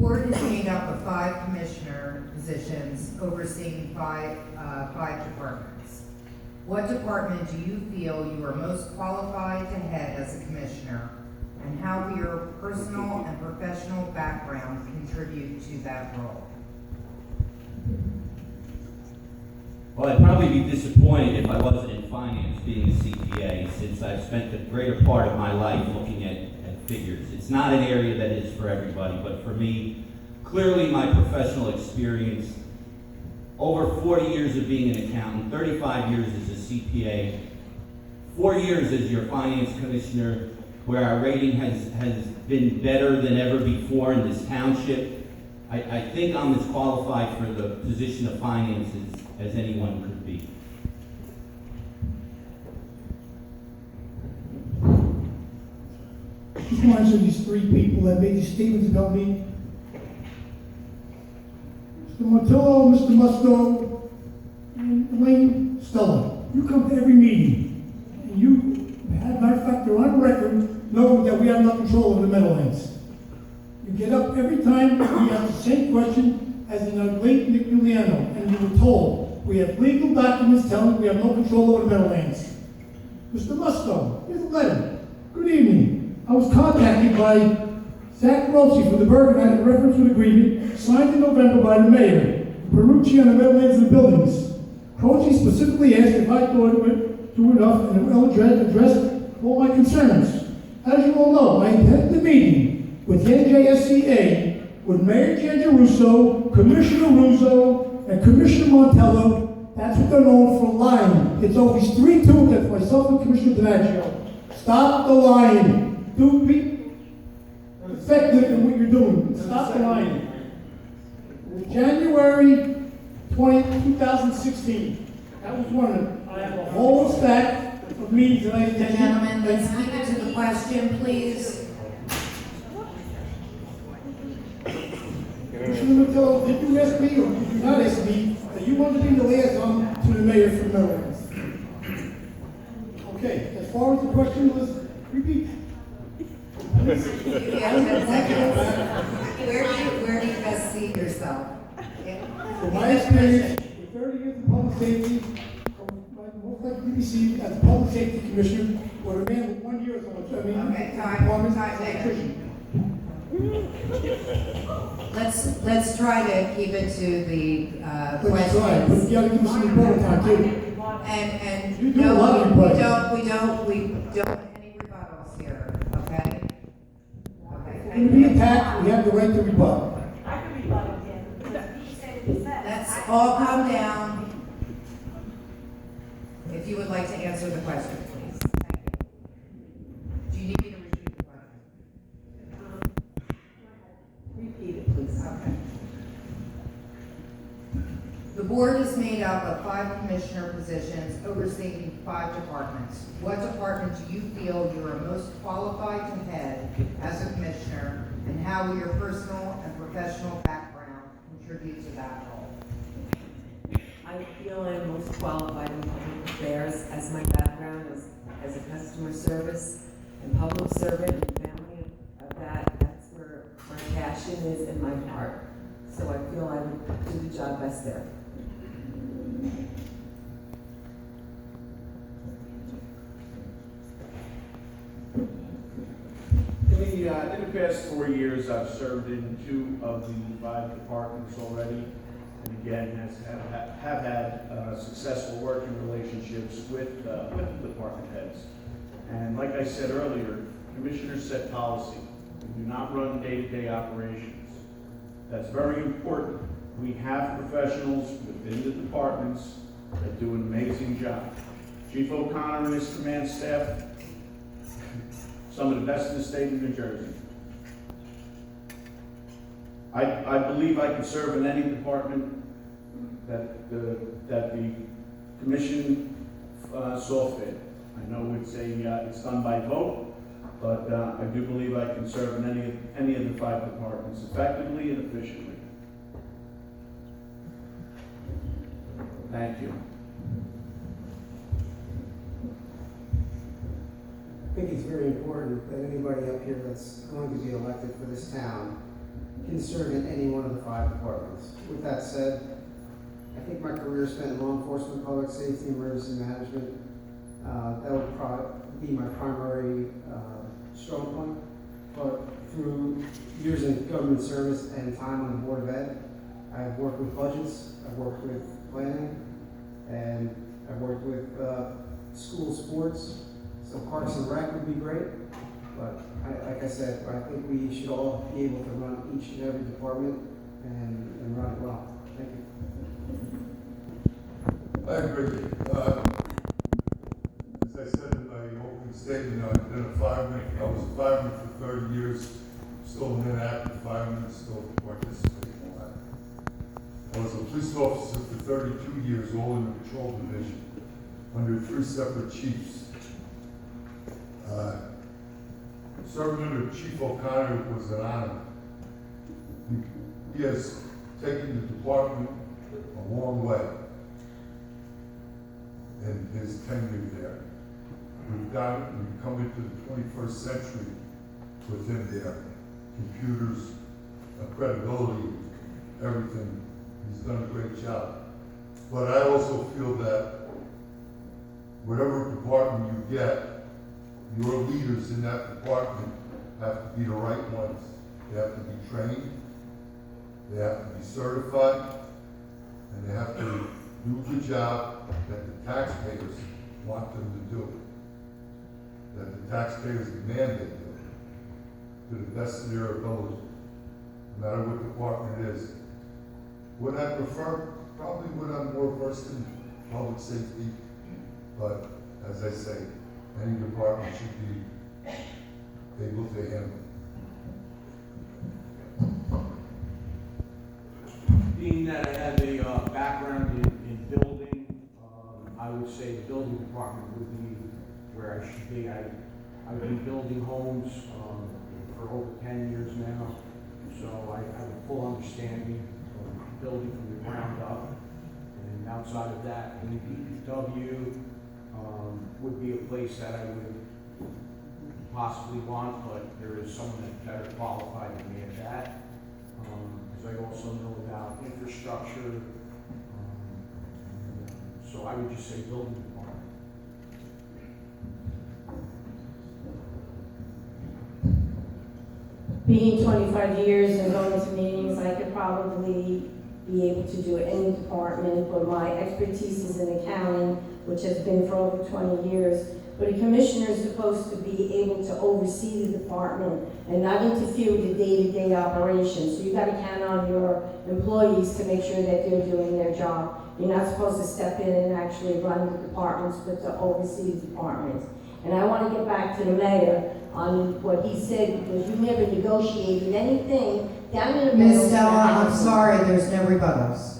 board is made up of 5 commissioner positions overseeing five departments. What department do you feel you are most qualified to head as a commissioner, and how will your personal and professional background contribute to that role? Well, I'd probably be disappointed if I wasn't in finance being a CPA, since I've spent the greater part of my life looking at figures. It's not an area that is for everybody, but for me, clearly my professional experience, over 40 years of being an accountant, 35 years as a CPA, 4 years as your finance commissioner, where our rating has been better than ever before in this township. I think I'm as qualified for the position of finances as anyone could be. Just want to answer these 3 people that made these statements about me. Mr. Montillo, Mr. Musto, and Elaine Stella. You come to every meeting, and you, matter of fact, you're on record, know that we have no control over the Meadowlands. You get up every time, we ask the same question as in our late Nick Giuliano, and you were told, we have legal documents telling we have no control over the Meadowlands. Mr. Musto, here's a letter. Good evening. I was contacted by Zach Rossi for the Bergen in reference to an agreement signed in November by the mayor, Perucci on the Meadowlands and the buildings. Rossi specifically asked if I thought it would do enough and it will address all my concerns. As you all know, I attended the meeting with the NJSCA with Mayor Giangiarusso, Commissioner Russo, and Commissioner Montello. That's what they're known for, lying. It's always 3-2 against myself and Commissioner DiMaggio. Stop the lying. Do be effective in what you're doing. Stop the lying. January 20th, 2016. That was one of them. I have a whole stack of meetings that I attended. Gentlemen, let's keep it to the question, please. Commissioner Matillo, did you ask me or did you not ask me that you wanted to be the liaison to the mayor for the Meadowlands? Okay, as far as the question was, repeat. You have 10 seconds. Where do you best see yourself? From my experience, with 30 years in public safety, most likely to be seen as a public safety commissioner, or a man with 1 year or so. I mean, Okay, time, electrician. Let's try to keep it to the Let's try, but questions. you gotta give us some rebuttal time too. And You do a lot of rebuttal. we don't any rebuttals here, okay? When we attack, we have the right to rebut. I can rebut again, because he said it himself. Let's all calm down. If you would like to answer the question, please. Thank you. Do you need me to repeat the question? Repeat it, please. Okay. The board is made up of 5 commissioner positions overseeing 5 departments. What department do you feel you are most qualified to head as a commissioner, and how will your personal and professional background contribute to that role? I feel I'm most qualified in public affairs, as my background as a customer service and public servant and family of that. That's where my passion is and my heart. So I feel I would do the job best there. In the past 4 years, I've served in 2 of the 5 departments already, and again, have had successful working relationships with the department heads. And like I said earlier, commissioners set policy. We do not run day-to-day operations. That's very important. We have professionals within the departments that do an amazing job. Chief O'Connor and his command staff, some of the best in the state of New Jersey. I believe I can serve in any department that the commission saw fit. I know it's done by vote, but I do believe I can serve in any of the 5 departments effectively and efficiently. Thank you. I think it's very important that anybody up here that's going to be elected for this town can serve in any one of the 5 departments. With that said, I think my career spent in law enforcement, public safety, emergency management. That would probably be my primary strong point. But through years in government service and time on the Board of Ed, I've worked with budgets, I've worked with planning, and I've worked with school sports. So Parks and Rec would be great. But like I said, I think we should all be able to run each and every department and run it well. Thank you. I agree. As I said in my opening statement, I've been a fireman. I was a fireman for 30 years, still an inactive fireman, still participating in that. I was a police officer for 32 years, all in the patrol division, under 3 separate chiefs. Serving under Chief O'Connor was an honor. He has taken the department a long way in his tenure there. We've come into the 21st century with him there. Computers, credibility, everything. He's done a great job. But I also feel that whatever department you get, your leaders in that department have to be the right ones. They have to be trained, they have to be certified, and they have to do the job that the taxpayers want them to do, that the taxpayers demand they do, to the best of their ability, no matter what department it is. Would I prefer? Probably would I'm more versed in public safety, but as I say, any department should be able to handle. Being that I have a background in building, I would say the building department would be where I should be. I've been building homes for over 10 years now, so I have a full understanding of building from the ground up. And outside of that, in the DPW would be a place that I would possibly want, but there is someone that's better qualified than me at that. Because I also know about infrastructure. So I would just say building department. Being 25 years and going to meetings, I could probably be able to do any department, but my expertise is in accounting, which has been for over 20 years. But a commissioner is supposed to be able to oversee the department and not interfere with the day-to-day operations. So you got to count on your employees to make sure that they're doing their job. You're not supposed to step in and actually run the departments, but to oversee the departments. And I want to get back to the mayor on what he said, because you never negotiated anything down in the middle. Ms. Stella, I'm sorry, there's no rebuttals.